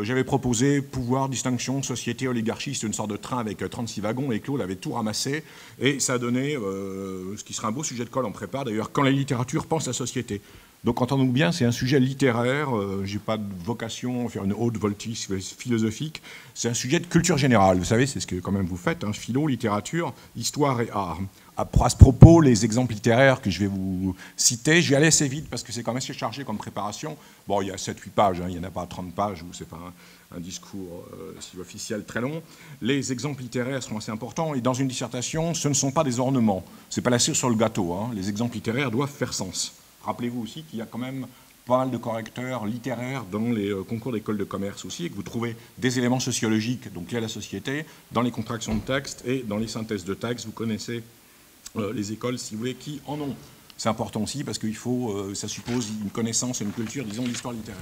J'avais proposé pouvoir, distinction, société, oligarchie, c'est une sorte de train avec 36 wagons, et Claude avait tout ramassé, et ça a donné ce qui sera un beau sujet de colle en prépa, d'ailleurs, quand la littérature pense la société. Donc, entendons bien, c'est un sujet littéraire, je n'ai pas de vocation à faire une haute voltige philosophique, c'est un sujet de culture générale, vous savez, c'est ce que quand même vous faites, hein, philo, littérature, histoire et art. À ce propos, les exemples littéraires que je vais vous citer, je vais aller assez vite parce que c'est quand même assez chargé comme préparation. Bon, il y a 7-8 pages, hein, il n'y en a pas 30 pages, ou c'est pas un discours si officiel très long. Les exemples littéraires sont assez importants, et dans une dissertation, ce ne sont pas des ornements, ce n'est pas la cerise sur le gâteau, hein. Les exemples littéraires doivent faire sens. Rappelez-vous aussi qu'il y a quand même pas mal de correcteurs littéraires dans les concours d'école de commerce aussi, et que vous trouvez des éléments sociologiques, donc liés à la société, dans les contractions de texte et dans les synthèses de texte. Vous connaissez les écoles, si vous voulez, qui en ont. C'est important aussi parce qu'il faut, ça suppose une connaissance et une culture, disons, de l'histoire littéraire.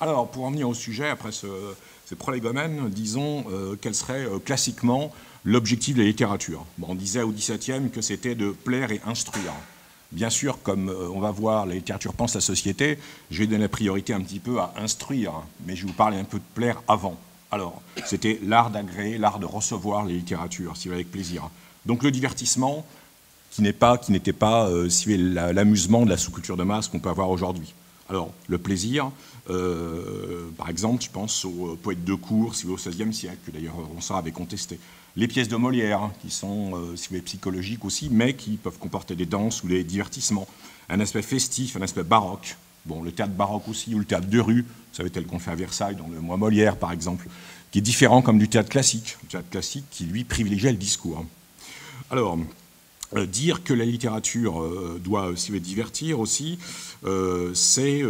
Alors, pour en venir au sujet, après ces prolégomènes, disons, quel serait classiquement l'objectif de la littérature. Bon, on disait au XVIIe que c'était de plaire et instruire. Bien sûr, comme on va voir, la littérature pense la société, je vais donner la priorité un petit peu à instruire, mais je vais vous parler un peu de plaire avant. Alors, c'était l'art d'agréer, l'art de recevoir les littératures, si vous voulez, avec plaisir. Donc le divertissement, qui n'était pas si l'amusement de la sous-culture de masse qu'on peut avoir aujourd'hui. Alors, le plaisir, par exemple, je pense aux poètes de cour, si vous voulez, au XVIe siècle, que d'ailleurs Ronsard avait contesté. Les pièces de Molière, hein, qui sont, si vous voulez, psychologiques aussi, mais qui peuvent comporter des danses ou des divertissements. Un aspect festif, un aspect baroque. Bon, le théâtre baroque aussi, ou le théâtre de rue, vous savez, tel qu'on fait à Versailles, dans le Mois Molière, par exemple, qui est différent comme du théâtre classique. Le théâtre classique qui, lui, privilégiait le discours. Alors, dire que la littérature doit aussi divertir aussi, c'est,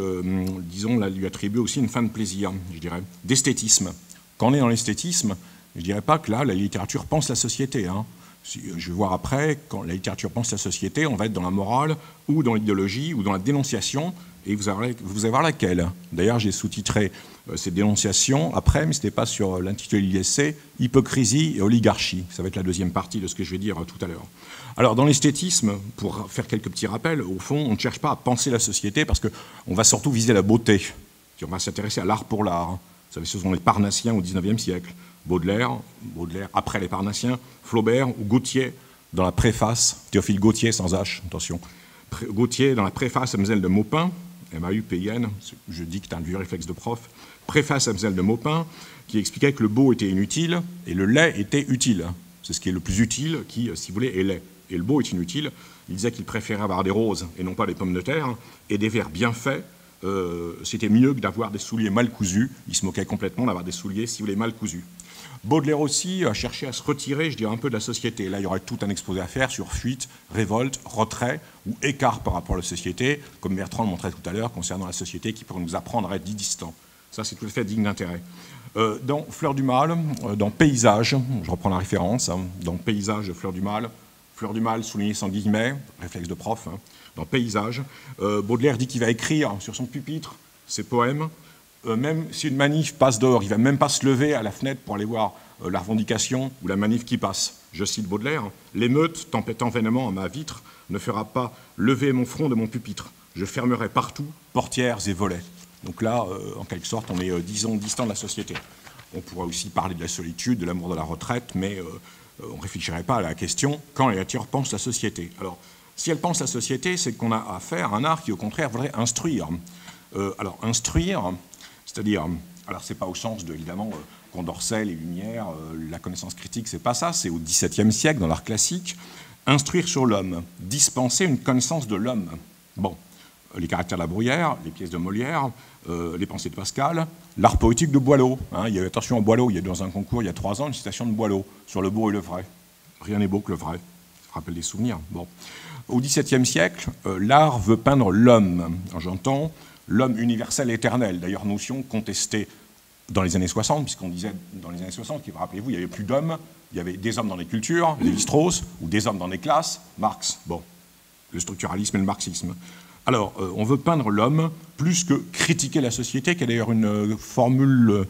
disons, lui attribuer aussi une fin de plaisir, je dirais, d'esthétisme. Quand on est dans l'esthétisme, je ne dirais pas que là, la littérature pense la société. Hein. Je vais voir après, quand la littérature pense la société, on va être dans la morale, ou dans l'idéologie, ou dans la dénonciation, et vous allez voir laquelle. D'ailleurs, j'ai sous-titré cette dénonciation après, mais ce n'était pas sur l'intitulé de l'essai, hypocrisie et oligarchie. Ça va être la deuxième partie de ce que je vais dire tout à l'heure. Alors, dans l'esthétisme, pour faire quelques petits rappels, au fond, on ne cherche pas à penser la société parce qu'on va surtout viser la beauté. Puis on va s'intéresser à l'art pour l'art. Vous savez, ce sont les Parnassiens au XIXe siècle. Baudelaire après les Parnassiens, Flaubert ou Gautier dans la préface, Théophile Gautier sans H, attention, Gautier dans la préface à Mlle de Maupin, M-A-U-P-I-N, je dicte un vieux réflexe de prof, préface à Mlle de Maupin, qui expliquait que le beau était inutile et le laid était utile. C'est ce qui est le plus utile, qui, si vous voulez, est laid. Et le beau est inutile. Il disait qu'il préférait avoir des roses et non pas des pommes de terre, et des vers bien faits. C'était mieux que d'avoir des souliers mal cousus. Il se moquait complètement d'avoir des souliers, si vous voulez, mal cousus. Baudelaire aussi a cherché à se retirer, je dirais, un peu de la société. Là, il y aurait tout un exposé à faire sur fuite, révolte, retrait ou écart par rapport à la société, comme Bertrand le montrait tout à l'heure, concernant la société qui pourrait nous apprendre à être distant. Ça, c'est tout à fait digne d'intérêt. Dans Fleur du Mal, dans Paysage, je reprends la référence, hein, dans Paysage de Fleur du Mal souligné sans guillemets, réflexe de prof, hein, dans Paysage, Baudelaire dit qu'il va écrire sur son pupitre ses poèmes. Même si une manif passe dehors, il ne va même pas se lever à la fenêtre pour aller voir la revendication ou la manif qui passe. Je cite Baudelaire, « L'émeute, tempêtant vainement à ma vitre, ne fera pas lever mon front de mon pupitre. Je fermerai partout portières et volets. » Donc là, en quelque sorte, on est, disons, distant de la société. On pourrait aussi parler de la solitude, de l'amour de la retraite, mais on ne réfléchirait pas à la question quand la littérature pense la société. Alors, si elle pense la société, c'est qu'on a affaire à un art qui, au contraire, voudrait instruire. Alors, instruire... C'est-à-dire, alors c'est pas au sens de, évidemment, Condorcet, les Lumières, la connaissance critique, c'est pas ça, c'est au XVIIe siècle, dans l'art classique, instruire sur l'homme, dispenser une connaissance de l'homme. Bon, les caractères de la Bruyère, les pièces de Molière, les pensées de Pascal, l'art poétique de Boileau. Hein, il y a, attention à Boileau, il y a dans un concours, il y a 3 ans, une citation de Boileau sur le beau et le vrai. Rien n'est beau que le vrai. Ça rappelle des souvenirs. Bon. Au XVIIe siècle, l'art veut peindre l'homme. J'entends l'homme universel éternel, d'ailleurs notion contestée dans les années 60, puisqu'on disait dans les années 60, rappelez-vous, il n'y avait plus d'hommes, il y avait des hommes dans les cultures, Lévi-Strauss, ou des hommes dans les classes, Marx, bon, le structuralisme et le marxisme. Alors, on veut peindre l'homme plus que critiquer la société, qui est d'ailleurs une formule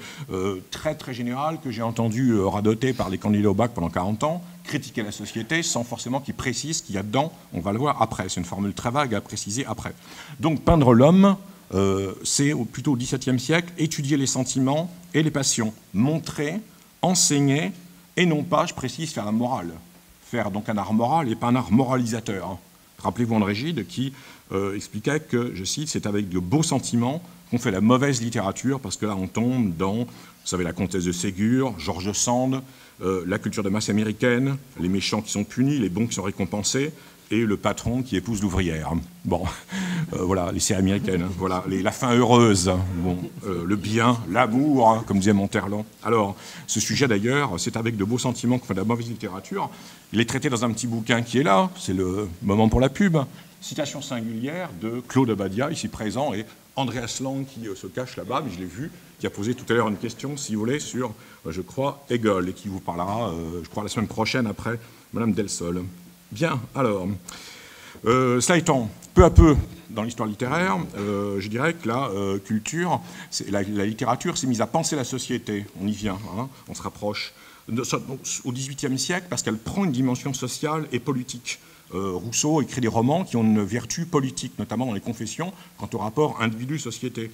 très très générale que j'ai entendue radoter par les candidats au bac pendant 40 ans, critiquer la société sans forcément qu'ils précisent ce qu'il y a dedans, on va le voir après, c'est une formule très vague à préciser après. Donc, peindre l'homme, c'est plutôt au XVIIe siècle, étudier les sentiments et les passions, montrer, enseigner, et non pas, je précise, faire la morale. Faire donc un art moral et pas un art moralisateur. Rappelez-vous André Gide qui expliquait que, je cite, c'est avec de beaux sentiments qu'on fait la mauvaise littérature, parce que là on tombe dans, vous savez, la comtesse de Ségur, George Sand, la culture de masse américaine, les méchants qui sont punis, les bons qui sont récompensés, et le patron qui épouse l'ouvrière. Bon, voilà, les séries américaines, voilà, la fin heureuse, bon, le bien, l'amour, hein, comme disait Monterland. Alors, ce sujet d'ailleurs, c'est avec de beaux sentiments qu'on fait de la mauvaise littérature. Il est traité dans un petit bouquin qui est là, c'est le moment pour la pub. Citation singulière de Claude Abadia, ici présent, et Andreas Lang qui se cache là-bas, mais je l'ai vu, qui a posé tout à l'heure une question, si vous voulez, sur, je crois, Hegel, et qui vous parlera, je crois, la semaine prochaine après Madame Delsol. Bien, alors, cela étant, peu à peu, dans l'histoire littéraire, je dirais que la culture, la littérature s'est mise à penser la société. On y vient, hein, on se rapproche. Au XVIIIe siècle, parce qu'elle prend une dimension sociale et politique. Rousseau écrit des romans qui ont une vertu politique, notamment dans les Confessions, quant au rapport individu-société.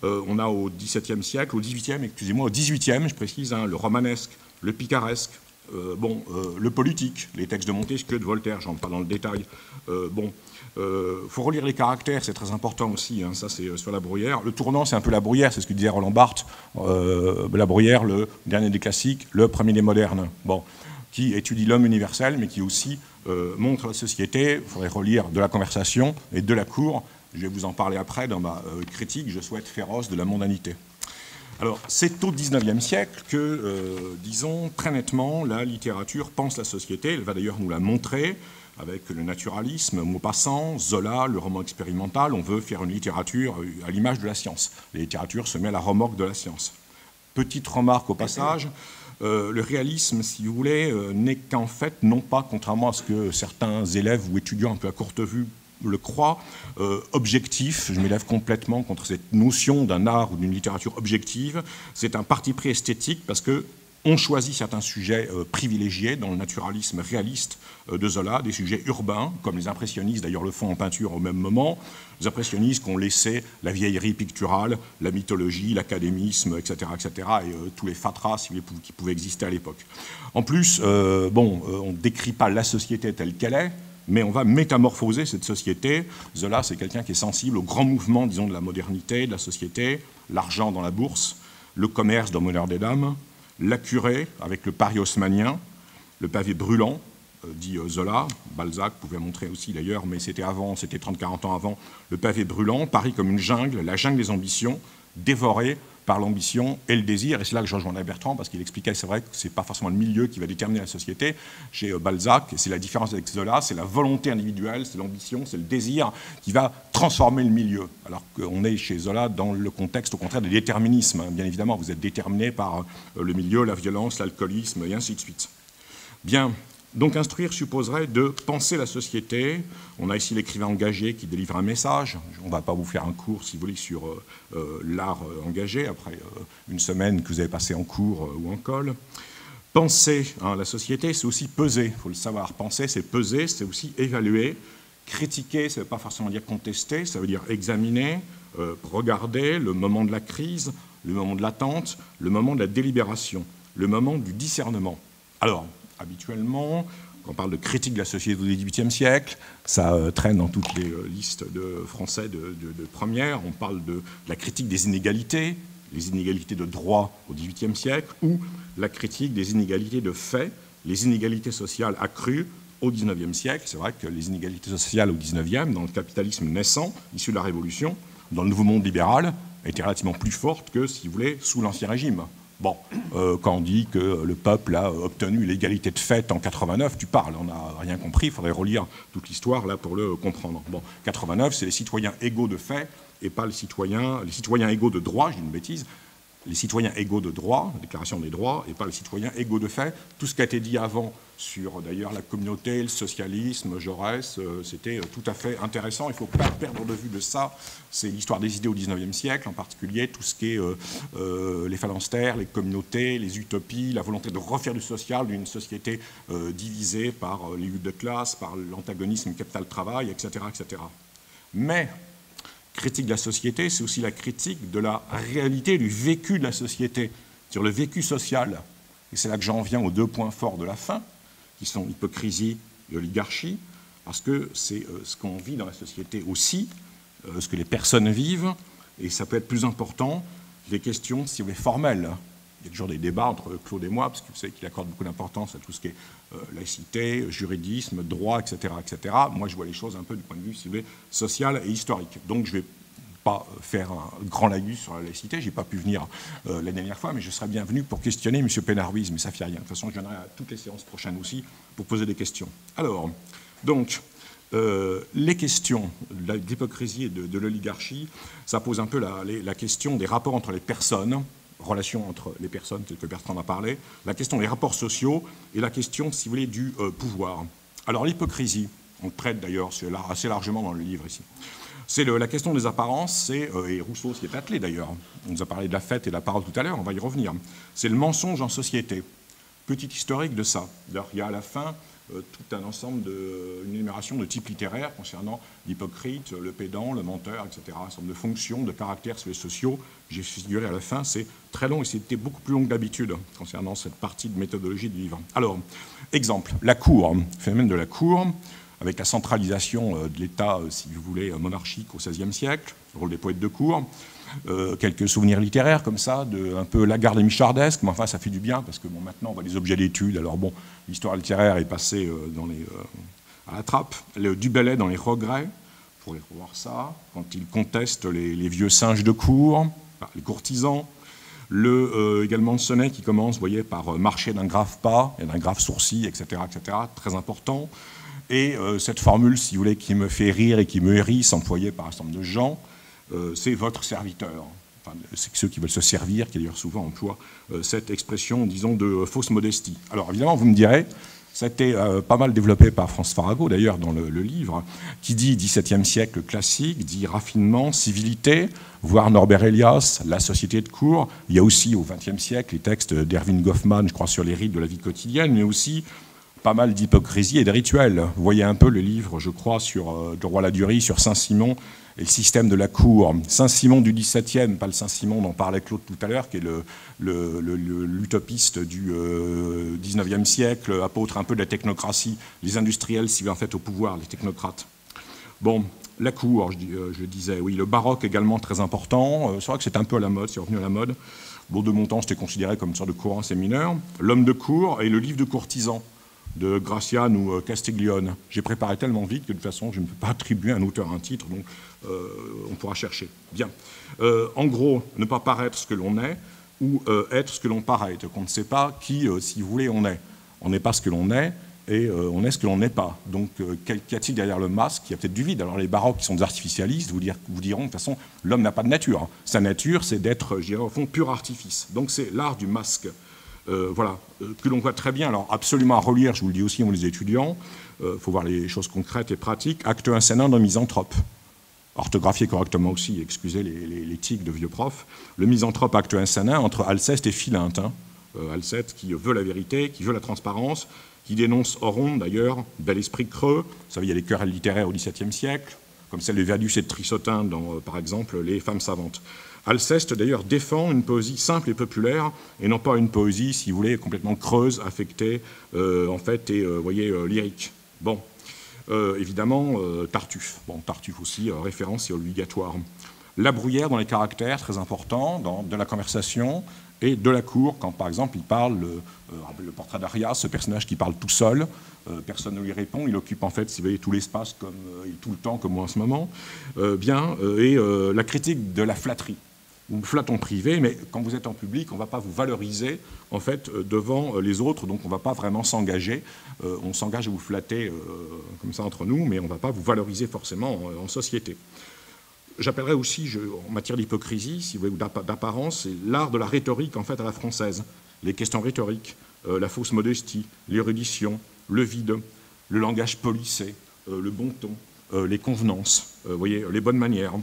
On a au XVIIe siècle, au XVIIIe, excusez-moi, au XVIIIe, je précise, hein, le romanesque, le picaresque, le politique, les textes de Montesquieu, de Voltaire, j'en parle dans le détail. Faut relire les caractères, c'est très important aussi, hein, ça c'est sur la bruyère. Le tournant, c'est un peu la bruyère, c'est ce que disait Roland Barthes. La bruyère, le dernier des classiques, le premier des modernes. Bon, qui étudie l'homme universel, mais qui aussi montre la société. Il faudrait relire de la conversation et de la cour. Je vais vous en parler après dans ma critique, je souhaite féroce de la mondanité. Alors, c'est au XIXe siècle que, disons, très nettement, la littérature pense la société. Elle va d'ailleurs nous la montrer avec le naturalisme, Maupassant, Zola, le roman expérimental. On veut faire une littérature à l'image de la science. La littérature se met à la remorque de la science. Petite remarque au passage, le réalisme, si vous voulez, n'est qu'en fait, non pas, contrairement à ce que certains élèves ou étudiants un peu à courte vue le croient, objectif. Je m'élève complètement contre cette notion d'un art ou d'une littérature objective. C'est un parti pris esthétique parce que on choisit certains sujets privilégiés dans le naturalisme réaliste de Zola, des sujets urbains, comme les impressionnistes d'ailleurs le font en peinture au même moment, les impressionnistes qui ont laissé la vieillerie picturale, la mythologie, l'académisme, etc., etc., et tous les fatras qui pouvaient exister à l'époque. En plus, on ne décrit pas la société telle qu'elle est, mais on va métamorphoser cette société. Zola, c'est quelqu'un qui est sensible au grand mouvement, disons, de la modernité, de la société, l'argent dans la bourse, le commerce dans Monnaie des dames, la curée avec le Paris haussmannien, le pavé brûlant, dit Zola, Balzac pouvait montrer aussi d'ailleurs, mais c'était avant, c'était 30-40 ans avant, le pavé brûlant, Paris comme une jungle, la jungle des ambitions, dévorée par l'ambition et le désir. Et c'est là que je rejoins Bertrand, parce qu'il expliquait, c'est vrai que ce n'est pas forcément le milieu qui va déterminer la société. Chez Balzac, et c'est la différence avec Zola, c'est la volonté individuelle, c'est l'ambition, c'est le désir qui va transformer le milieu. Alors qu'on est chez Zola dans le contexte, au contraire, des déterminismes. Bien évidemment, vous êtes déterminé par le milieu, la violence, l'alcoolisme, et ainsi de suite. Bien. Donc instruire supposerait de penser la société. On a ici l'écrivain engagé qui délivre un message. On ne va pas vous faire un cours, si vous voulez, sur l'art engagé, après une semaine que vous avez passé en cours ou en colle. Penser la société, c'est aussi peser, il faut le savoir. Penser, c'est peser, c'est aussi évaluer. Critiquer, ça ne veut pas forcément dire contester, ça veut dire examiner, regarder le moment de la crise, le moment de l'attente, le moment de la délibération, le moment du discernement. Alors, habituellement, quand on parle de critique de la société du XVIIIe siècle, ça traîne dans toutes les listes de français de première. On parle de la critique des inégalités, les inégalités de droit au XVIIIe siècle, ou la critique des inégalités de fait, les inégalités sociales accrues au XIXe siècle. C'est vrai que les inégalités sociales au XIXe, dans le capitalisme naissant, issu de la Révolution, dans le nouveau monde libéral, étaient relativement plus fortes que, si vous voulez, sous l'Ancien Régime. Bon, quand on dit que le peuple a obtenu l'égalité de fait en 89, tu parles, on n'a rien compris, il faudrait relire toute l'histoire là pour le comprendre. Bon, 89, c'est les citoyens égaux de fait et pas les citoyens égaux de droit, je dis une bêtise, les citoyens égaux de droit, la déclaration des droits, et pas les citoyens égaux de fait. Tout ce qui a été dit avant sur d'ailleurs la communauté, le socialisme, Jaurès, c'était tout à fait intéressant. Il ne faut pas perdre de vue de ça. C'est l'histoire des idées au XIXe siècle, en particulier tout ce qui est les phalanstères, les communautés, les utopies, la volonté de refaire du social, d'une société divisée par les luttes de classe, par l'antagonisme capital-travail, etc., etc. Mais Critique de la société, c'est aussi la critique de la réalité du vécu de la société, sur le vécu social. Et c'est là que j'en viens aux deux points forts de la fin, qui sont l'hypocrisie et l'oligarchie, parce que c'est ce qu'on vit dans la société aussi, ce que les personnes vivent, et ça peut être plus important les questions, si vous voulez, formelles. Il y a toujours des débats entre Claude et moi, parce que vous savez qu'il accorde beaucoup d'importance à tout ce qui est laïcité, juridisme, droit, etc., etc. Moi, je vois les choses un peu du point de vue, si vous voulez, social et historique. Donc, je ne vais pas faire un grand laïus sur la laïcité. Je n'ai pas pu venir la dernière fois, mais je serai bien venu pour questionner M. Pénard-Ruiz, mais ça ne fait rien. De toute façon, je viendrai à toutes les séances prochaines aussi pour poser des questions. Alors, donc, les questions de l'hypocrisie et de l'oligarchie, ça pose un peu la question des rapports entre les personnes, relations entre les personnes, tel que Bertrand a parlé, la question des rapports sociaux et la question, si vous voulez, du pouvoir. Alors l'hypocrisie, on le traite d'ailleurs assez largement dans le livre ici, c'est la question des apparences, et Rousseau s'y est attelé d'ailleurs, on nous a parlé de la fête et de la parole tout à l'heure, on va y revenir, c'est le mensonge en société. Petit historique de ça. D'ailleurs, il y a à la fin tout un ensemble une énumération de types littéraires concernant l'hypocrite, le pédant, le menteur, etc. Un ensemble de fonctions, de caractères sur les sociaux. J'ai figuré à la fin, c'est très long et c'était beaucoup plus long que d'habitude concernant cette partie de méthodologie du livre. Alors, exemple, la cour, phénomène de la cour, avec la centralisation de l'État, si vous voulez, monarchique au XVIe siècle, le rôle des poètes de cour. Quelques souvenirs littéraires comme ça, un peu Lagarde et Michardesque, mais enfin ça fait du bien parce que bon, maintenant on voit les objets d'études, alors bon, l'histoire littéraire est passée à la trappe. Du Bellay dans les Regrets, vous pourrez revoir ça, quand il conteste les vieux singes de cour, les courtisans. Également Sonnet qui commence, vous voyez, par marcher d'un grave pas et d'un grave sourcil, etc., etc., très important. Et cette formule, si vous voulez, qui me fait rire et qui me hérisse, employée par un certain nombre de gens, c'est votre serviteur. Enfin, c'est ceux qui veulent se servir, qui d'ailleurs souvent emploient cette expression, disons, de fausse modestie. Alors évidemment, vous me direz, ça a été pas mal développé par France Farago, d'ailleurs, dans le livre, qui dit XVIIe siècle classique, dit raffinement, civilité, voire Norbert Elias, la société de cour. Il y a aussi au XXe siècle les textes d'Erving Goffman, je crois, sur les rites de la vie quotidienne, mais aussi pas mal d'hypocrisie et de rituels. Vous voyez un peu le livre, je crois, de Roy-Ladurie, sur Saint-Simon et le système de la cour. Saint-Simon du XVIIe, pas le Saint-Simon dont parlait Claude tout à l'heure, qui est l'utopiste du XIXe siècle, apôtre un peu de la technocratie, les industriels s'y en fait au pouvoir, les technocrates. Bon, la cour, je disais, oui, le baroque également très important. C'est vrai que c'est un peu à la mode, c'est revenu à la mode. Bon, de mon temps, c'était considéré comme une sorte de courant assez mineur. L'homme de cour et le livre de courtisan de Gracian ou Castiglione. J'ai préparé tellement vite que de toute façon, je ne peux pas attribuer à un auteur un titre, donc on pourra chercher. Bien. En gros, ne pas paraître ce que l'on est ou être ce que l'on paraît. Donc on ne sait pas qui, si vous voulez, on est. On n'est pas ce que l'on est et on est ce que l'on n'est pas. Donc qu'y a-t-il derrière le masque? Il y a peut-être du vide. Alors les baroques qui sont des artificialistes vous diront de toute façon, l'homme n'a pas de nature. Sa nature, c'est d'être, je dirais, au fond, pur artifice. Donc c'est l'art du masque. Voilà, que l'on voit très bien, alors absolument à relire, je vous le dis aussi, les étudiants, faut voir les choses concrètes et pratiques. Acte 1, scène 1 d'un misanthrope. Orthographié correctement aussi, excusez les tics de vieux profs. Le misanthrope, acte 1, scène 1, entre Alceste et Philinte. Alceste qui veut la vérité, qui veut la transparence, qui dénonce Oron d'ailleurs, bel esprit creux. Vous savez, il y a les querelles littéraires au XVIIe siècle, comme celle de Verdus et de Trissotin dans, par exemple, Les femmes savantes. Alceste, d'ailleurs, défend une poésie simple et populaire, et non pas une poésie, si vous voulez, complètement creuse, affectée, en fait, et, vous voyez, lyrique. Bon, évidemment, Tartuffe. Bon, Tartuffe aussi, référence et obligatoire. La Bruyère dans les caractères, très important, de la conversation, et de la cour, quand, par exemple, il parle, le portrait d'Arias, ce personnage qui parle tout seul, personne ne lui répond, il occupe, en fait, si vous voyez, tout l'espace, et tout le temps, comme moi en ce moment, et la critique de la flatterie. Vous flattez en privé, mais quand vous êtes en public, on ne va pas vous valoriser en fait, devant les autres, donc on ne va pas vraiment s'engager. On s'engage à vous flatter comme ça entre nous, mais on ne va pas vous valoriser forcément en société. J'appellerais aussi, en matière d'hypocrisie, si vous voulez, ou d'apparence, c'est l'art de la rhétorique en fait, à la française. Les questions rhétoriques, la fausse modestie, l'érudition, le vide, le langage policé, le bon ton, les convenances, vous voyez, les bonnes manières.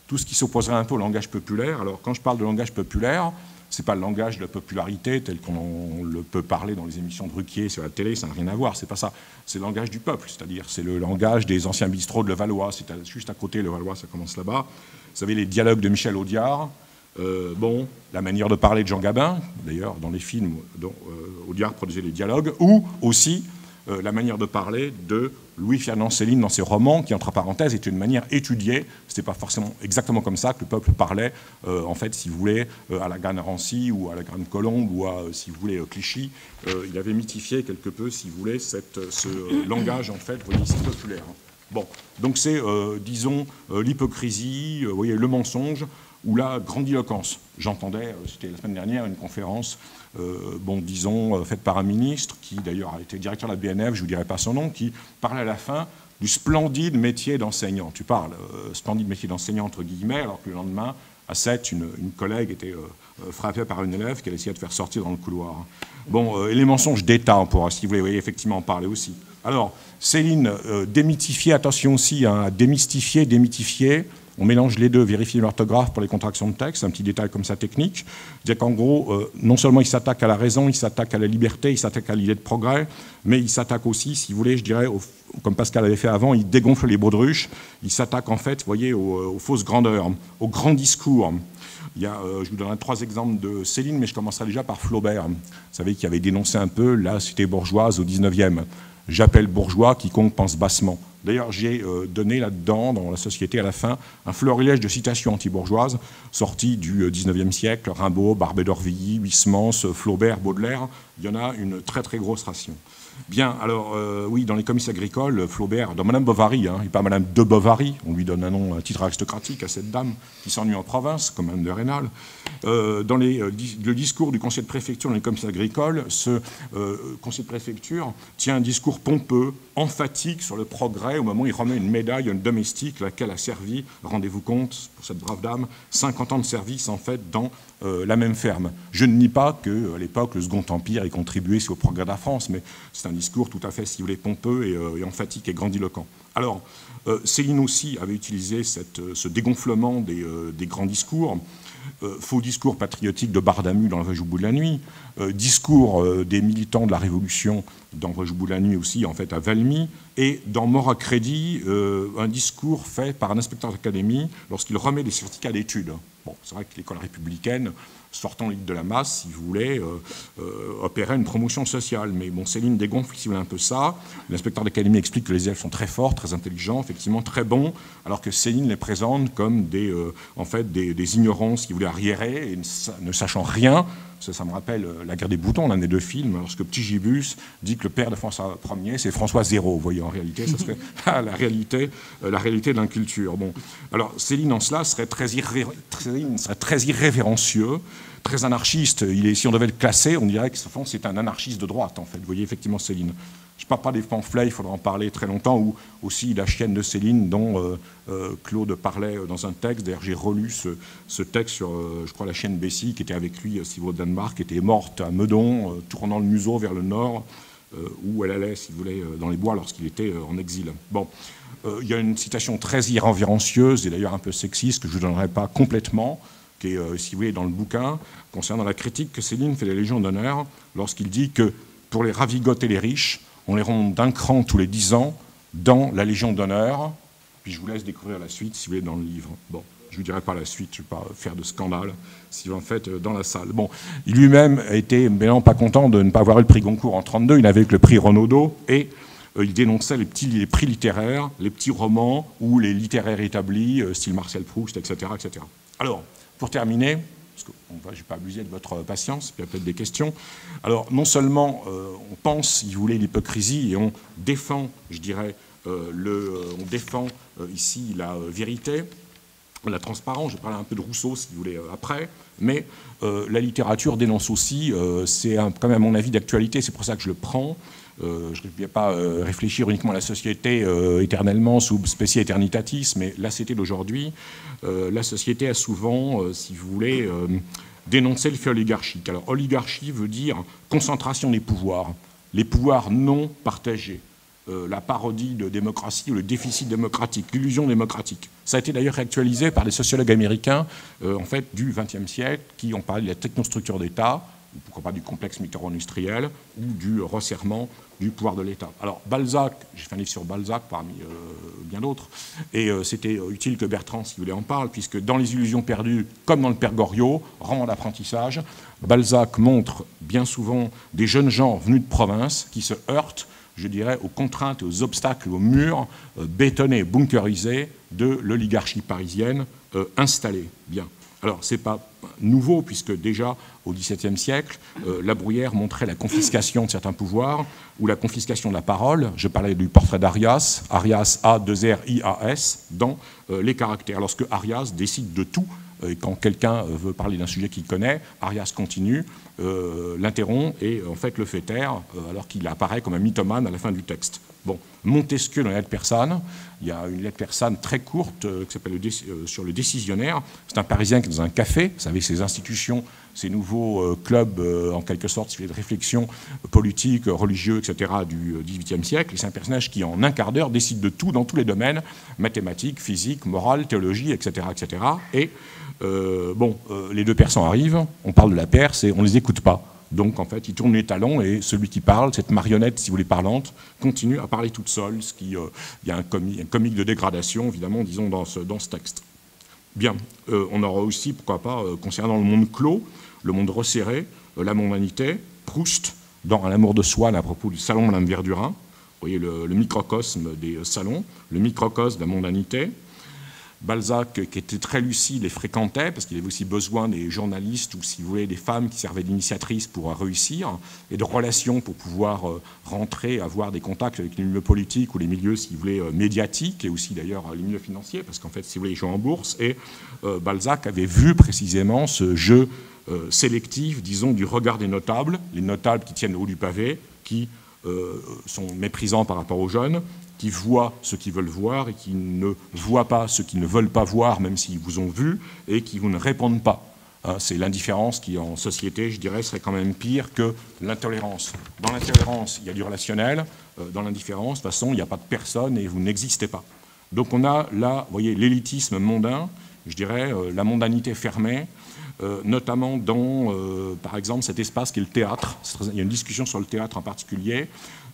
Tout ce qui s'opposerait un peu au langage populaire. Alors, quand je parle de langage populaire, ce n'est pas le langage de la popularité tel qu'on le peut parler dans les émissions de Ruquier sur la télé, ça n'a rien à voir, c'est pas ça. C'est le langage du peuple, c'est-à-dire c'est le langage des anciens bistrots de Levallois, c'est juste à côté, Levallois, ça commence là-bas. savez, les dialogues de Michel Audiard, bon, la manière de parler de Jean Gabin, d'ailleurs, dans les films dont Audiard produisait les dialogues, ou aussi la manière de parler de Louis-Ferdinand Céline dans ses romans, qui, entre parenthèses, était une manière étudiée. Ce n'était pas forcément exactement comme ça que le peuple parlait, en fait, si vous voulez, à la Grande-Rancy ou à la Grande-Colombe ou à, si vous voulez, Clichy. Il avait mythifié quelque peu, si vous voulez, ce langage, en fait, vous voyez, ici, populaire. Bon, donc c'est, disons, l'hypocrisie, vous voyez, le mensonge ou la grandiloquence. J'entendais, c'était la semaine dernière, une conférence, bon, disons, faite par un ministre, qui d'ailleurs a été directeur de la BNF, je ne vous dirai pas son nom, qui parlait à la fin du splendide métier d'enseignant. Tu parles, splendide métier d'enseignant, entre guillemets, alors que le lendemain, à 7, une collègue était frappée par une élève qu'elle essayait de faire sortir dans le couloir. Bon, et les mensonges d'État, on pourra, si vous voulez, effectivement en parler aussi. Alors, Céline, démythifier, attention aussi, hein, démystifier, démythifier. On mélange les deux, vérifier l'orthographe pour les contractions de texte, un petit détail comme ça technique. C'est-à-dire qu'en gros, non seulement il s'attaque à la raison, il s'attaque à la liberté, il s'attaque à l'idée de progrès, mais il s'attaque aussi, si vous voulez, je dirais, comme Pascal avait fait avant, il dégonfle les baudruches, il s'attaque en fait, vous voyez, aux fausses grandeurs, aux grands discours. Il y a, je vous donnerai 3 exemples de Céline, mais je commencerai déjà par Flaubert. Vous savez, qui avait dénoncé un peu la cité bourgeoise au 19e. J'appelle bourgeois quiconque pense bassement. D'ailleurs, j'ai donné là-dedans, dans la société, à la fin, un florilège de citations anti-bourgeoises sorties du 19e siècle, Rimbaud, Barbé d'Aurevilly, Huysmans, Flaubert, Baudelaire. Il y en a une très très grosse ration. Bien, alors, oui, dans les comices agricoles, Flaubert, dans Madame Bovary, hein, et pas Madame de Bovary, on lui donne un nom, un titre aristocratique à cette dame qui s'ennuie en province, comme Madame de Rênal. Dans le discours du conseil de préfecture dans les comices agricoles, ce conseil de préfecture tient un discours pompeux, emphatique sur le progrès, au moment où il remet une médaille à une domestique, laquelle a servi, rendez-vous compte, pour cette brave dame, 50 ans de service, en fait, dans la même ferme. Je ne nie pas qu'à l'époque, le Second Empire ait contribué au progrès de la France, mais c'est un discours tout à fait, si vous voulez, pompeux et emphatique et grandiloquent. Alors, Céline aussi avait utilisé ce dégonflement des grands discours, faux discours patriotiques de Bardamu dans Le Voyage au bout de la nuit, discours des militants de la Révolution dans Le Voyage au bout de la nuit aussi, en fait, à Valmy, et dans Mort à crédit, un discours fait par un inspecteur d'académie lorsqu'il remet des certificats d'études. Bon, c'est vrai que l'école républicaine, sortant de la masse, si vous voulez, opérait une promotion sociale. Mais bon, Céline dégonfle, si vous voulez, un peu ça. L'inspecteur d'académie explique que les élèves sont très forts, très intelligents, effectivement très bons, alors que Céline les présente comme en fait, des ignorants, si vous voulez, arriérés, et ne sachant rien. Ça me rappelle La guerre des boutons, l'un des 2 films, lorsque Petit Gibus dit que le père de François Ier, c'est François Zéro. Vous voyez, en réalité, ça serait la réalité de l'inculture. Bon, alors Céline, en cela, serait très irrévérencieux, très anarchiste. Si on devait le classer, on dirait que c'est un anarchiste de droite, en fait. Vous voyez, effectivement, Céline. Je ne parle pas des pamphlets, il faudra en parler très longtemps, ou aussi La chienne de Céline, dont Claude parlait dans un texte. D'ailleurs, j'ai relu ce texte sur, je crois, la chienne Bessie, qui était avec lui, si vous voulez, au Danemark, qui était morte à Meudon, tournant le museau vers le nord, où elle allait, si vous voulez, dans les bois lorsqu'il était en exil. Bon, il y a une citation très irrévérencieuse, et d'ailleurs un peu sexiste, que je ne vous donnerai pas complètement, qui est, si vous voulez, dans le bouquin, concernant la critique que Céline fait de la Légion d'honneur, lorsqu'il dit que pour les ravigoter les riches, on les remonte d'un cran tous les 10 ans dans la Légion d'honneur. Puis je vous laisse découvrir la suite, si vous voulez, dans le livre. Bon, je ne vous dirai pas la suite, je ne vais pas faire de scandale, si vous en faites dans la salle. Bon, il lui-même était maintenant pas content de ne pas avoir eu le prix Goncourt en 1932, il avait eu le prix Renaudot, et il dénonçait les prix littéraires, les petits romans ou les littéraires établis, style Marcel Proust, etc., etc. Alors, pour terminer, parce que je ne vais pas abuser de votre patience, puis il y a peut-être des questions. Alors, non seulement on pense, si vous voulez, l'hypocrisie, et on défend, je dirais, on défend ici la vérité, la transparence, je vais parler un peu de Rousseau, si vous voulez, après, mais la littérature dénonce aussi, c'est quand même à mon avis d'actualité, c'est pour ça que je le prends. Je ne vais pas réfléchir uniquement à la société éternellement sous specie aeternitatis, mais la société d'aujourd'hui, la société a souvent, si vous voulez, dénoncé le fait oligarchique. Alors, oligarchie veut dire concentration des pouvoirs, les pouvoirs non partagés, la parodie de démocratie ou le déficit démocratique, l'illusion démocratique. Ça a été d'ailleurs réactualisé par des sociologues américains en fait, du XXe siècle qui ont parlé de la technostructure d'État, ou pourquoi pas du complexe militaro-industriel, ou du resserrement du pouvoir de l'État. Alors Balzac, j'ai fait un livre sur Balzac parmi bien d'autres, et c'était utile que Bertrand, si vous voulez, en parle, puisque dans Les Illusions perdues, comme dans le Père Goriot, roman d'apprentissage, Balzac montre bien souvent des jeunes gens venus de province qui se heurtent, je dirais, aux contraintes, aux obstacles, aux murs bétonnés, bunkerisés de l'oligarchie parisienne installée. Bien. Alors, ce n'est pas nouveau, puisque déjà, au XVIIe siècle, La Bruyère montrait la confiscation de certains pouvoirs, ou la confiscation de la parole. Je parlais du portrait d'Arias, Arias A2RIAS, dans Les Caractères. Lorsque Arias décide de tout, et quand quelqu'un veut parler d'un sujet qu'il connaît, Arias continue, l'interrompt et en fait le fait taire, alors qu'il apparaît comme un mythomane à la fin du texte. Bon, Montesquieu dans la lettre persane, il y a une lettre persane très courte qui s'appelle sur le décisionnaire. C'est un Parisien qui est dans un café, vous savez, ces institutions, ces nouveaux clubs en quelque sorte de réflexion politique, religieux, etc. du XVIIIe siècle. Et c'est un personnage qui en un quart d'heure décide de tout dans tous les domaines, mathématiques, physique, morale, théologie, etc. etc. Et les deux persans arrivent, on parle de la Perse et on ne les écoute pas. Donc, en fait, il tourne les talons et celui qui parle, cette marionnette, si vous voulez, parlante, continue à parler toute seule. Il y a un comique de dégradation, évidemment, disons, dans ce texte. Bien, on aura aussi, pourquoi pas, concernant le monde clos, le monde resserré, la mondanité, Proust, dans L'amour de Swann, à propos du salon de Madame Verdurin. Vous voyez, le microcosme des salons, le microcosme de la mondanité. Balzac, qui était très lucide, les fréquentait, parce qu'il avait aussi besoin des journalistes, ou si vous voulez, des femmes qui servaient d'initiatrices pour réussir, et de relations pour pouvoir rentrer, avoir des contacts avec les milieux politiques, ou les milieux, si vous voulez, médiatiques, et aussi d'ailleurs les milieux financiers, parce qu'en fait, si vous voulez, ils jouent en bourse, et Balzac avait vu précisément ce jeu sélectif, disons, du regard des notables, les notables qui tiennent le haut du pavé, qui sont méprisants par rapport aux jeunes, qui voient ce qu'ils veulent voir et qui ne voient pas ce qu'ils ne veulent pas voir, même s'ils vous ont vu, et qui vous ne répondent pas. Hein, c'est l'indifférence qui, en société, je dirais, serait quand même pire que l'intolérance. Dans l'intolérance, il y a du relationnel. Dans l'indifférence, de toute façon, il n'y a pas de personne et vous n'existez pas. Donc on a là, vous voyez, l'élitisme mondain, je dirais, la mondanité fermée, notamment dans, par exemple, cet espace qui est le théâtre. Il y a une discussion sur le théâtre en particulier.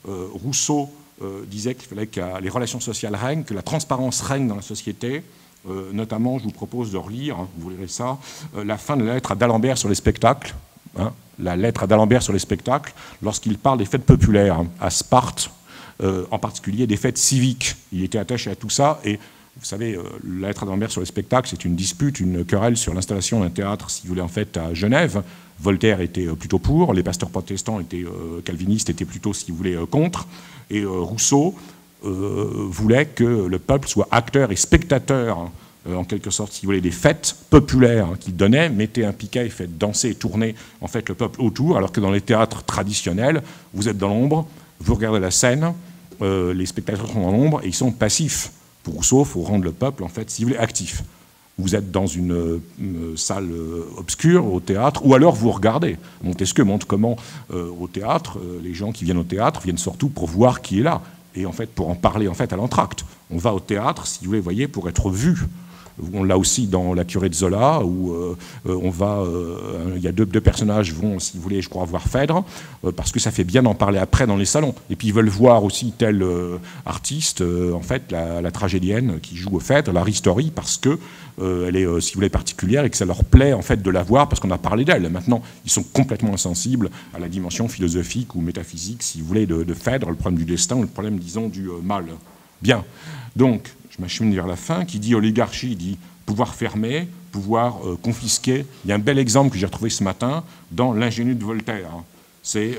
Rousseau disait qu'il fallait que les relations sociales règnent, que la transparence règne dans la société. Notamment, je vous propose de relire, hein, vous lirez ça, la fin de la lettre à d'Alembert sur les spectacles. Hein, la lettre à d'Alembert sur les spectacles, lorsqu'il parle des fêtes populaires, hein, à Sparte, en particulier des fêtes civiques. Il était attaché à tout ça. Et vous savez, la lettre à d'Alembert sur les spectacles, c'est une dispute, une querelle sur l'installation d'un théâtre, si vous voulez, en fait, à Genève. Voltaire était plutôt pour, les pasteurs protestants étaient calvinistes, étaient plutôt, si vous voulez, contre. Et Rousseau voulait que le peuple soit acteur et spectateur, en quelque sorte, si vous voulez, des fêtes populaires qu'il donnait, mettait un piquet et fait danser et tourner en fait le peuple autour, alors que dans les théâtres traditionnels, vous êtes dans l'ombre, vous regardez la scène, les spectateurs sont dans l'ombre et ils sont passifs. Pour Rousseau, il faut rendre le peuple, en fait, si vous voulez, actif. Vous êtes dans une salle obscure au théâtre, ou alors vous regardez. Montesquieu montre comment, au théâtre, les gens qui viennent au théâtre viennent surtout pour voir qui est là, et en fait pour en parler en fait à l'entracte. On va au théâtre, si vous voyez, pour être vu. On l'a aussi dans La Curée de Zola, où on va, il y a deux personnages vont, si vous voulez, je crois, voir Phèdre, parce que ça fait bien d'en parler après dans les salons. Et puis ils veulent voir aussi tel artiste, en fait, la tragédienne qui joue Phèdre, la Ristori, parce que elle est, si vous voulez, particulière et que ça leur plaît en fait de la voir parce qu'on a parlé d'elle. Maintenant, ils sont complètement insensibles à la dimension philosophique ou métaphysique, si vous voulez, de Phèdre, le problème du destin ou le problème, disons, du mal. Bien. Donc, je m'achemine vers la fin, qui dit oligarchie, dit pouvoir fermer, pouvoir confisquer. Il y a un bel exemple que j'ai retrouvé ce matin dans L'ingénu de Voltaire. C'est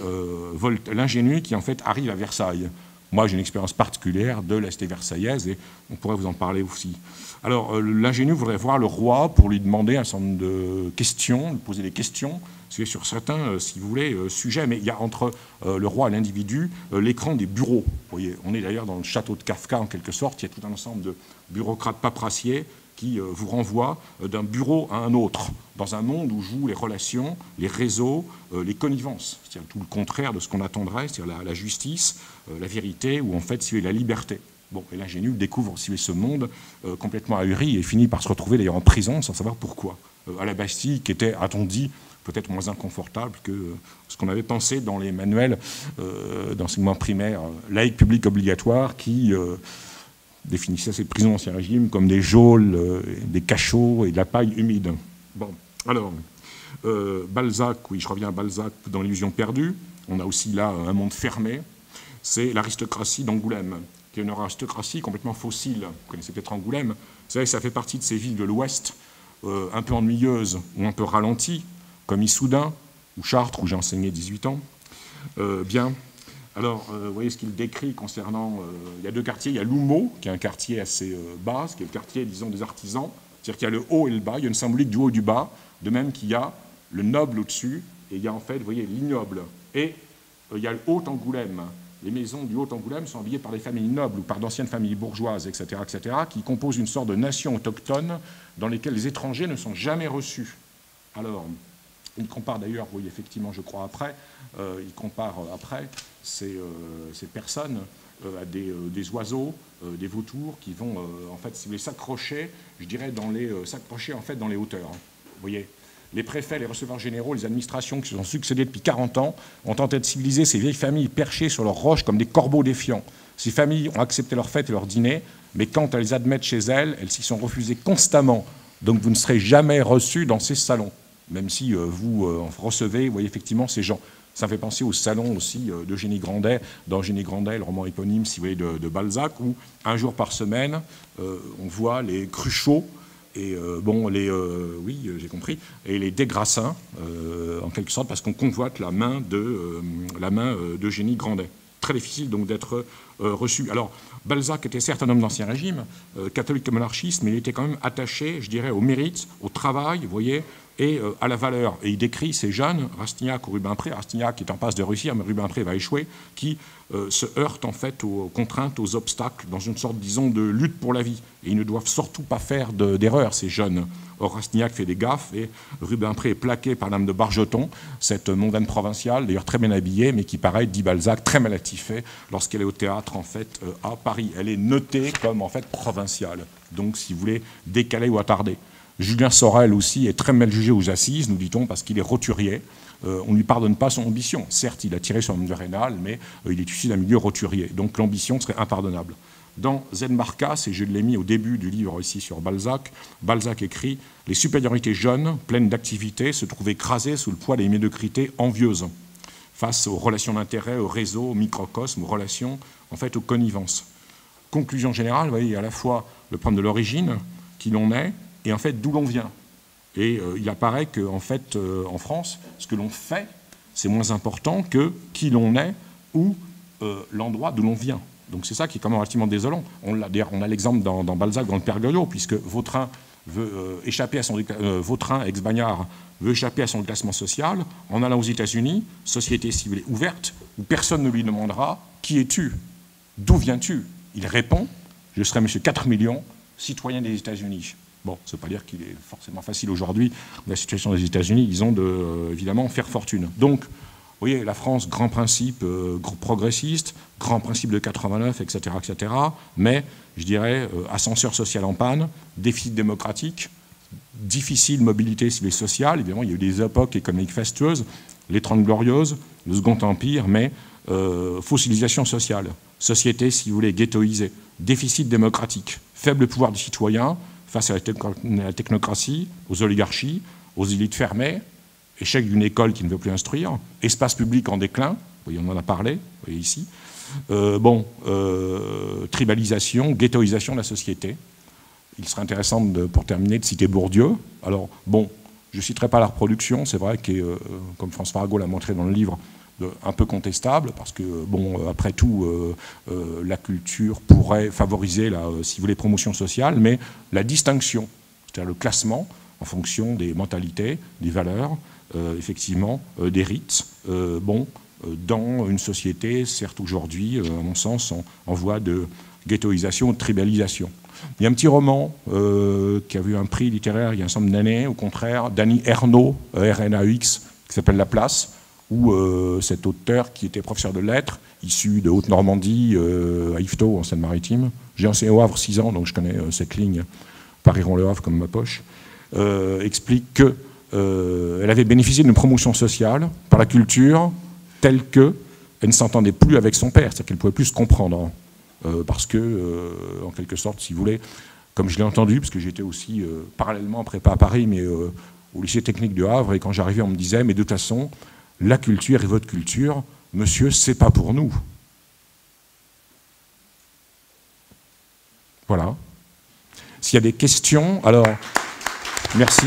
l'ingénu qui, en fait, arrive à Versailles. Moi, j'ai une expérience particulière de la cité versaillaise et on pourrait vous en parler aussi. Alors, l'ingénu voudrait voir le roi pour lui demander un certain nombre de questions, lui poser des questions sur certains, si vous voulez, sujets. Mais il y a entre le roi et l'individu l'écran des bureaux. Vous voyez, on est d'ailleurs dans le château de Kafka, en quelque sorte. Il y a tout un ensemble de bureaucrates paperassiers qui vous renvoient d'un bureau à un autre, dans un monde où jouent les relations, les réseaux, les connivences. C'est-à-dire tout le contraire de ce qu'on attendrait, c'est-à-dire la justice, la vérité, ou en fait, c'est la liberté. Bon, et l'ingénu découvre aussi ce monde complètement ahuri et finit par se retrouver d'ailleurs en prison sans savoir pourquoi. À la Bastille, qui était, a-t-on dit, peut-être moins inconfortable que ce qu'on avait pensé dans les manuels d'enseignement primaire laïque public obligatoire qui définissaient ces prisons d'Ancien Régime comme des geôles, des cachots et de la paille humide. Bon, alors, Balzac, oui, je reviens à Balzac dans l'illusion perdue. On a aussi là un monde fermé. C'est l'aristocratie d'Angoulême, qui est une aristocratie complètement fossile. Vous connaissez peut-être Angoulême. Vous savez, ça fait partie de ces villes de l'Ouest, un peu ennuyeuses ou un peu ralenties, comme Issoudun ou Chartres, où j'ai enseigné 18 ans. Bien. Alors, vous voyez ce qu'il décrit concernant... il y a deux quartiers. Il y a L'Houmeau, qui est un quartier assez bas, qui est le quartier, disons, des artisans. C'est-à-dire qu'il y a le haut et le bas. Il y a une symbolique du haut et du bas. De même qu'il y a le noble au-dessus. Et il y a en fait, vous voyez, l'ignoble. Et il y a le Haut-Angoulême. Les maisons du Haut-Angoulême sont habillées par des familles nobles ou par d'anciennes familles bourgeoises, etc., qui composent une sorte de nation autochtone dans lesquelles les étrangers ne sont jamais reçus. Alors, il compare d'ailleurs, vous voyez, effectivement, je crois après, il compare après ces personnes à des oiseaux, des vautours qui vont, en fait, si vous voulez, s'accrocher, je dirais, s'accrocher en fait dans les hauteurs. Vous voyez, les préfets, les receveurs généraux, les administrations qui se sont succédées depuis 40 ans ont tenté de civiliser ces vieilles familles perchées sur leurs roches comme des corbeaux défiants. Ces familles ont accepté leurs fêtes et leurs dîners, mais quand elles admettent chez elles, elles s'y sont refusées constamment. Donc vous ne serez jamais reçus dans ces salons, même si vous recevez, vous voyez effectivement ces gens. Ça me fait penser au salon aussi d'Eugénie Grandet, dans Eugénie Grandet, le roman éponyme, si vous voulez, de Balzac, où un jour par semaine, on voit les Cruchot, et oui, j'ai compris, et les Desgrassins, en quelque sorte, parce qu'on convoite la main d'Eugénie Grandet. Très difficile donc d'être reçu. Alors, Balzac était certes un homme d'Ancien Régime, catholique et monarchiste, mais il était quand même attaché, je dirais, au mérite, au travail, vous voyez, et à la valeur. Et il décrit ces jeunes, Rastignac ou Rubempré, Rastignac est en passe de réussir, mais Rubempré va échouer, qui se heurtent en fait aux contraintes, aux obstacles, dans une sorte, disons, de lutte pour la vie. Et ils ne doivent surtout pas faire d'erreurs, ces jeunes. Or, Rastignac fait des gaffes, et Rubempré est plaqué par l'âme de Bargeton, cette mondaine provinciale, d'ailleurs très bien habillée, mais qui paraît, dit Balzac, très mal attifée lorsqu'elle est au théâtre, en fait, à Paris. Elle est notée comme, en fait, provinciale. Donc, si vous voulez, décalée ou attardée. Julien Sorel aussi est très mal jugé aux assises, nous dit-on, parce qu'il est roturier. On ne lui pardonne pas son ambition. Certes, il a tiré sur l'homme de Rênal, mais il est issu d'un milieu roturier. Donc l'ambition serait impardonnable. Dans Zen Marcas, et je l'ai mis au début du livre ici sur Balzac, Balzac écrit « Les supériorités jeunes, pleines d'activité, se trouvent écrasées sous le poids des médiocrités envieuses, face aux relations d'intérêt, aux réseaux, aux microcosmes, aux relations, en fait, aux connivences. » Conclusion générale, vous voyez, il y a à la fois le problème de l'origine, qui l'on est, et en fait d'où l'on vient. Et il apparaît qu'en fait, en France, ce que l'on fait, c'est moins important que qui l'on est ou l'endroit d'où l'on vient. Donc c'est ça qui est quand même relativement désolant. On a l'exemple dans Balzac, dans le Père Goriot, puisque Vautrin veut échapper à son Vautrin, ex-bagnard, veut échapper à son déclassement social en allant aux États-Unis, société civile ouverte, où personne ne lui demandera « Qui es-tu ? D'où viens-tu » Il répond « Je serai monsieur 4 millions, citoyen des États-Unis ». Bon, ça ne veut pas dire qu'il est forcément facile aujourd'hui, la situation des États-Unis, ils ont évidemment faire fortune. Donc, vous voyez, la France, grand principe progressiste, grand principe de 89, etc., etc., mais, je dirais, ascenseur social en panne, déficit démocratique, difficile mobilité civile et sociale. Évidemment, il y a eu des époques économiques fastueuses, les 30 Glorieuses, le Second Empire, mais fossilisation sociale, société, si vous voulez, ghettoisée, déficit démocratique, faible pouvoir du citoyen, face à la technocratie, aux oligarchies, aux élites fermées, échec d'une école qui ne veut plus instruire, espace public en déclin, vous voyez, on en a parlé, vous voyez ici, tribalisation, ghettoisation de la société. Il serait intéressant, pour terminer, de citer Bourdieu. Alors, bon, je ne citerai pas la reproduction, c'est vrai que, comme François Arago l'a montré dans le livre, un peu contestable, parce que, bon, après tout, la culture pourrait favoriser, si vous voulez, promotion sociale, mais la distinction, c'est-à-dire le classement en fonction des mentalités, des valeurs, effectivement, des rites, dans une société, certes aujourd'hui, à mon sens, en voie de ghettoisation, de tribalisation. Il y a un petit roman qui a eu un prix littéraire il y a un certain nombre d'années, au contraire, d'Annie Ernaux, RNAX, qui s'appelle La Place, où cet auteur, qui était professeur de lettres, issu de Haute-Normandie, à Yvetot, en Seine-Maritime, j'ai enseigné au Havre 6 ans, donc je connais cette ligne, Paris-Rond-le-Havre comme ma poche, explique que elle avait bénéficié d'une promotion sociale par la culture telle qu'elle ne s'entendait plus avec son père, c'est-à-dire qu'elle ne pouvait plus se comprendre. Parce que, en quelque sorte, si vous voulez, comme je l'ai entendu, parce que j'étais aussi parallèlement en prépa à Paris, mais au lycée technique de Havre, et quand j'arrivais, on me disait, mais de toute façon, la culture et votre culture, monsieur, c'est pas pour nous. Voilà. S'il y a des questions, alors, merci.